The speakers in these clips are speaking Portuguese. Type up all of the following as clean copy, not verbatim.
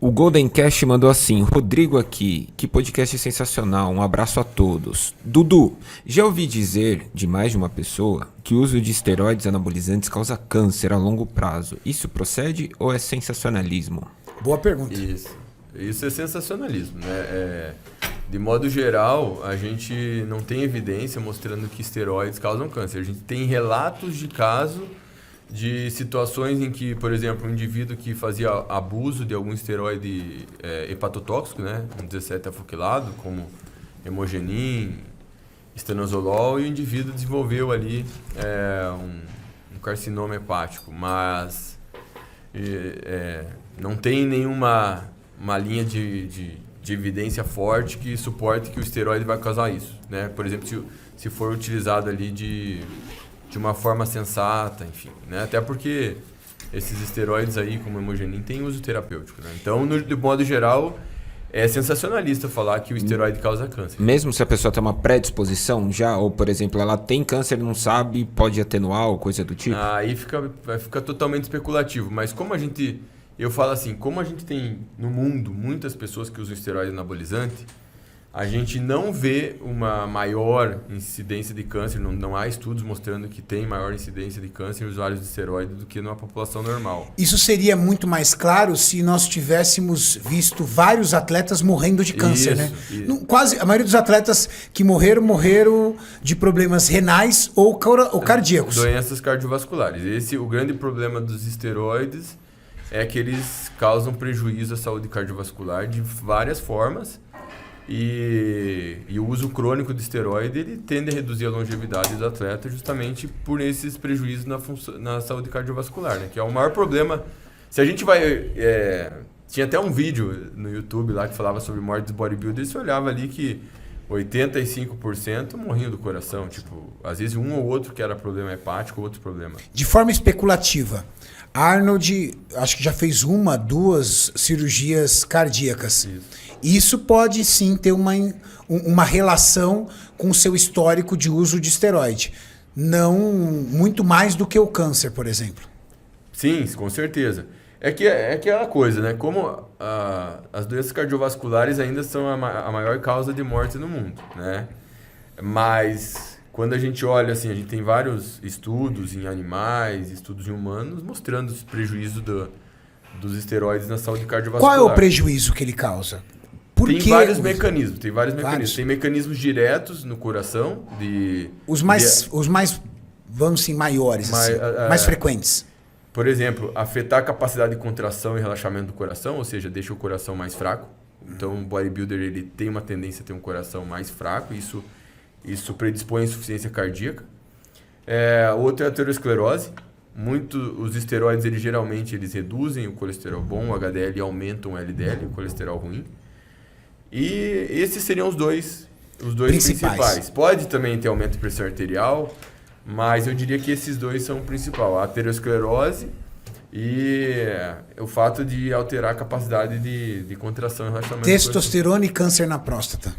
O Golden Cash mandou assim: Rodrigo aqui, que podcast sensacional, um abraço a todos. Dudu, já ouvi dizer de mais de uma pessoa que o uso de esteroides anabolizantes causa câncer a longo prazo. Isso procede ou é sensacionalismo? Boa pergunta. Isso é sensacionalismo, né? De modo geral, a gente não tem evidência mostrando que esteroides causam câncer. A gente tem relatos de caso de situações em que, por exemplo, um indivíduo que fazia abuso de algum esteroide hepatotóxico, né, um 17-afoquilado, como hemogenin, estanozolol, e o indivíduo desenvolveu ali um carcinoma hepático, mas não tem nenhuma linha de evidência forte que suporte que o esteroide vai causar isso, né? Por exemplo, se for utilizado ali de uma forma sensata, enfim, né? Até porque esses esteroides aí, como o hemogenin, tem uso terapêutico, né? Então, de modo geral, é sensacionalista falar que o esteroide causa câncer. Mesmo se a pessoa tem uma predisposição já, ou por exemplo, ela tem câncer e não sabe, pode atenuar ou coisa do tipo? Aí vai ficar totalmente especulativo, mas eu falo assim, como a gente tem no mundo muitas pessoas que usam esteroide anabolizante, a gente não vê uma maior incidência de câncer, não há estudos mostrando que tem maior incidência de câncer em usuários de esteroide do que numa população normal. Isso seria muito mais claro se nós tivéssemos visto vários atletas morrendo de câncer, né? Quase a maioria dos atletas que morreram de problemas renais ou cardíacos. Doenças cardiovasculares. O grande problema dos esteroides é que eles causam prejuízo à saúde cardiovascular de várias formas. E o uso crônico de esteroide ele tende a reduzir a longevidade do atleta justamente por esses prejuízos na saúde cardiovascular, né? Que é o maior problema. Se a gente vai... tinha até um vídeo no YouTube lá que falava sobre morte dos bodybuilders, você olhava ali que 85% morriam do coração. Tipo, às vezes um ou outro que era problema hepático, outro problema. De forma especulativa, Arnold acho que já fez 1, 2 cirurgias cardíacas. Isso pode sim ter uma relação com o seu histórico de uso de esteroide. Não muito mais do que o câncer, por exemplo. Sim, com certeza. É aquela coisa, né? Como as doenças cardiovasculares ainda são a maior causa de morte no mundo, né? Mas quando a gente olha assim, a gente tem vários estudos em animais, estudos em humanos, mostrando os prejuízos dos esteroides na saúde cardiovascular. Qual é o prejuízo que ele causa? Tem vários mecanismos. Tem mecanismos diretos no coração. Os mais, vamos assim, maiores, mais frequentes. Por exemplo, afetar a capacidade de contração e relaxamento do coração, ou seja, deixa o coração mais fraco. Então, o bodybuilder ele tem uma tendência a ter um coração mais fraco, isso predispõe à insuficiência cardíaca. Outro é a aterosclerose. Os esteroides, geralmente, eles reduzem o colesterol bom, o HDL, e aumentam o LDL, o colesterol ruim. E esses seriam os dois principais. Pode também ter aumento de pressão arterial, mas eu diria que esses dois são o principal. A aterosclerose e o fato de alterar a capacidade de contração e relaxamento. Testosterona e câncer na próstata.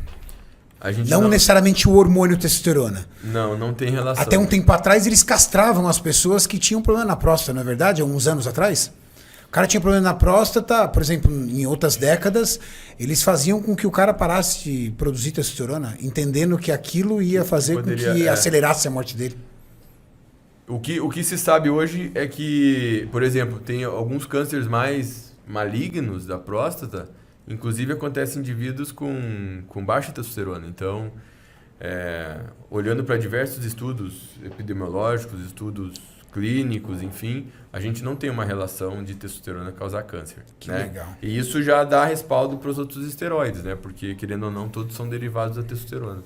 Não necessariamente o hormônio testosterona. Não tem relação. Até um tempo atrás eles castravam as pessoas que tinham problema na próstata, não é verdade? Há uns anos atrás. O cara tinha problema na próstata, por exemplo, em outras décadas, eles faziam com que o cara parasse de produzir testosterona, entendendo que aquilo ia fazer com que acelerasse a morte dele. O que se sabe hoje é que, por exemplo, tem alguns cânceres mais malignos da próstata, inclusive acontecem em indivíduos com baixa testosterona. Então, olhando para diversos estudos epidemiológicos, estudos clínicos, enfim, a gente não tem uma relação de testosterona causar câncer. Que legal. E isso já dá respaldo para os outros esteroides, né? Porque, querendo ou não, todos são derivados da testosterona.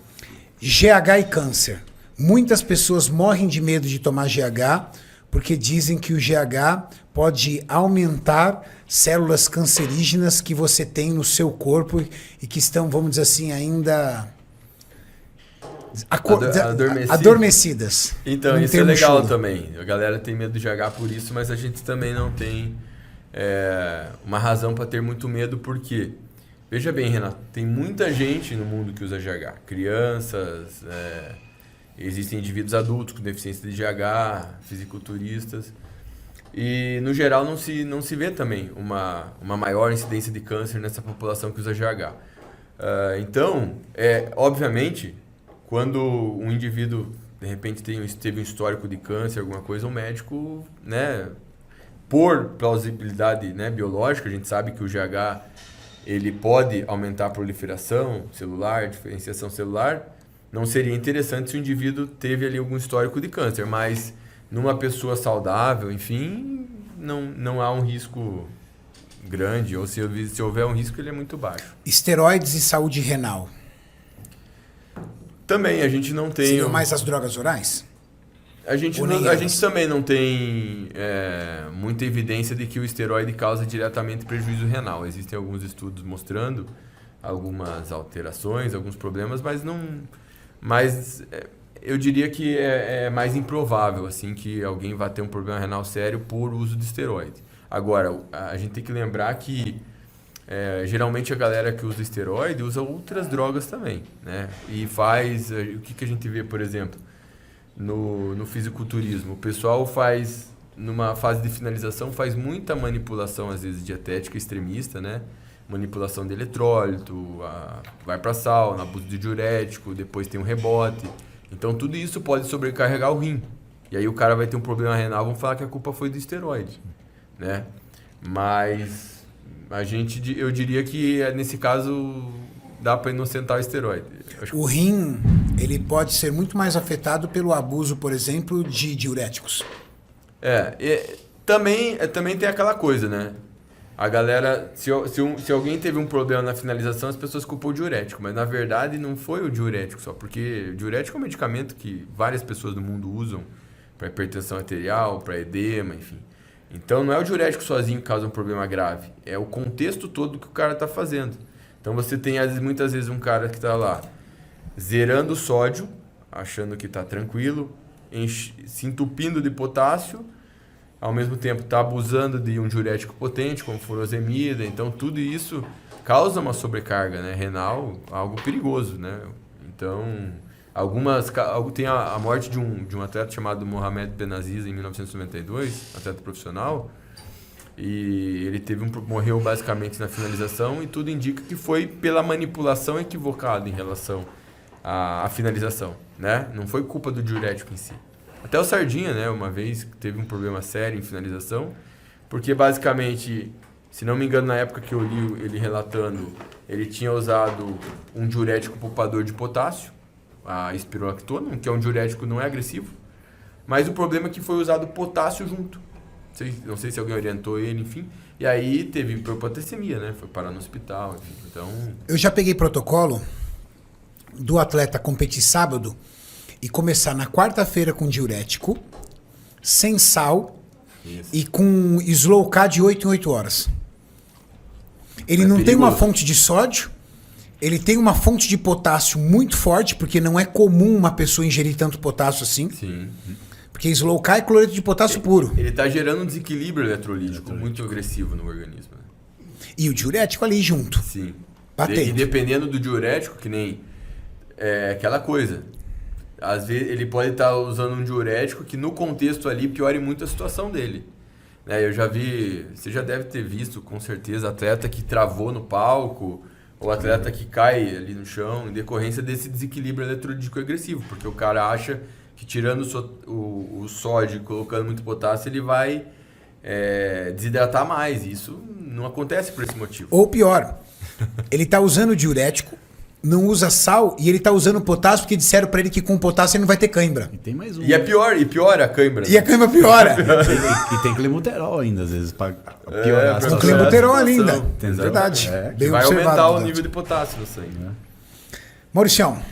GH e câncer. Muitas pessoas morrem de medo de tomar GH porque dizem que o GH pode aumentar células cancerígenas que você tem no seu corpo e que estão, vamos dizer assim, ainda adormecidas. Então, isso é legal também. A galera tem medo do GH por isso, mas a gente também não tem uma razão para ter muito medo, porque, veja bem, Renato, tem muita gente no mundo que usa GH. Crianças, existem indivíduos adultos com deficiência de GH, fisiculturistas. E, no geral, não se vê também uma maior incidência de câncer nessa população que usa GH. Então, obviamente, quando um indivíduo, de repente, teve um histórico de câncer, alguma coisa, o médico, né, por plausibilidade, né, biológica, a gente sabe que o GH ele pode aumentar a proliferação celular, diferenciação celular, não seria interessante se o indivíduo teve ali algum histórico de câncer, mas numa pessoa saudável, enfim, não há um risco grande, ou se houver um risco, ele é muito baixo. Esteroides e saúde renal. Também, a gente não tem... Seriam mais as drogas orais? A gente também não tem muita evidência de que o esteroide causa diretamente prejuízo renal. Existem alguns estudos mostrando algumas alterações, alguns problemas, mas eu diria que é mais improvável assim, que alguém vá ter um problema renal sério por uso de esteroide. Agora, a gente tem que lembrar que geralmente a galera que usa esteroide usa outras drogas também, né? E faz... O que a gente vê, por exemplo, no fisiculturismo? O pessoal faz, numa fase de finalização, faz muita manipulação, às vezes, dietética extremista, né? Manipulação de eletrólito, vai para sauna, abuso de diurético, depois tem um rebote. Então, tudo isso pode sobrecarregar o rim. E aí o cara vai ter um problema renal, vão falar que a culpa foi do esteroide, né? Mas eu diria que nesse caso dá para inocentar o esteroide. O rim, ele pode ser muito mais afetado pelo abuso, por exemplo, de diuréticos. Também tem aquela coisa, né? A galera, se alguém teve um problema na finalização, as pessoas culpam o diurético, mas na verdade não foi o diurético só, porque o diurético é um medicamento que várias pessoas do mundo usam para hipertensão arterial, para edema, enfim. Então não é o diurético sozinho que causa um problema grave, é o contexto todo que o cara está fazendo. Então você tem muitas vezes um cara que está lá zerando o sódio, achando que está tranquilo, se entupindo de potássio, ao mesmo tempo está abusando de um diurético potente, como furosemida. Então tudo isso causa uma sobrecarga, né, renal, algo perigoso, né? Então tem a morte de um atleta chamado Mohamed Benaziz em 1992, atleta profissional, e ele morreu basicamente na finalização, e tudo indica que foi pela manipulação equivocada em relação à finalização, né? Não foi culpa do diurético em si. Até o Sardinha, né, uma vez teve um problema sério em finalização, porque basicamente, se não me engano, na época que eu li ele relatando, ele tinha usado um diurético poupador de potássio, a espironolactona, que é um diurético não é agressivo, mas o problema é que foi usado potássio junto. Não sei se alguém orientou ele, enfim. E aí teve hipopotassemia, né? Foi parar no hospital, enfim. Então... Eu já peguei protocolo do atleta competir sábado e começar na quarta-feira com diurético, sem sal, Isso. E com slow K de 8 em 8 horas. Ele não perigoso. tem uma fonte de sódio, ele tem uma fonte de potássio muito forte, porque não é comum uma pessoa ingerir tanto potássio assim. Sim. Porque slow K é cloreto de potássio puro. Ele está gerando um desequilíbrio eletrolítico muito agressivo no organismo. Né? E o diurético ali junto. Sim. Batendo. E dependendo do diurético, que nem aquela coisa. Às vezes ele pode estar usando um diurético que no contexto ali piore muito a situação dele. Eu já vi, você já deve ter visto com certeza, atleta que travou no palco, ou atleta que cai ali no chão em decorrência desse desequilíbrio eletrolítico agressivo, porque o cara acha que tirando o sódio e colocando muito potássio, ele vai desidratar mais. Isso não acontece por esse motivo. Ou pior, ele está usando o diurético, não usa sal e ele tá usando potássio porque disseram pra ele que com potássio ele não vai ter cãibra. E tem mais um. E piora a cãibra. E a cãibra piora. E tem clenbuterol ainda, às vezes, pra piorar a Com situação. clenbuterol ainda. Entendeu? Verdade. Bem vai observado, aumentar o Dante. nível de potássio no sangue. Mauricião,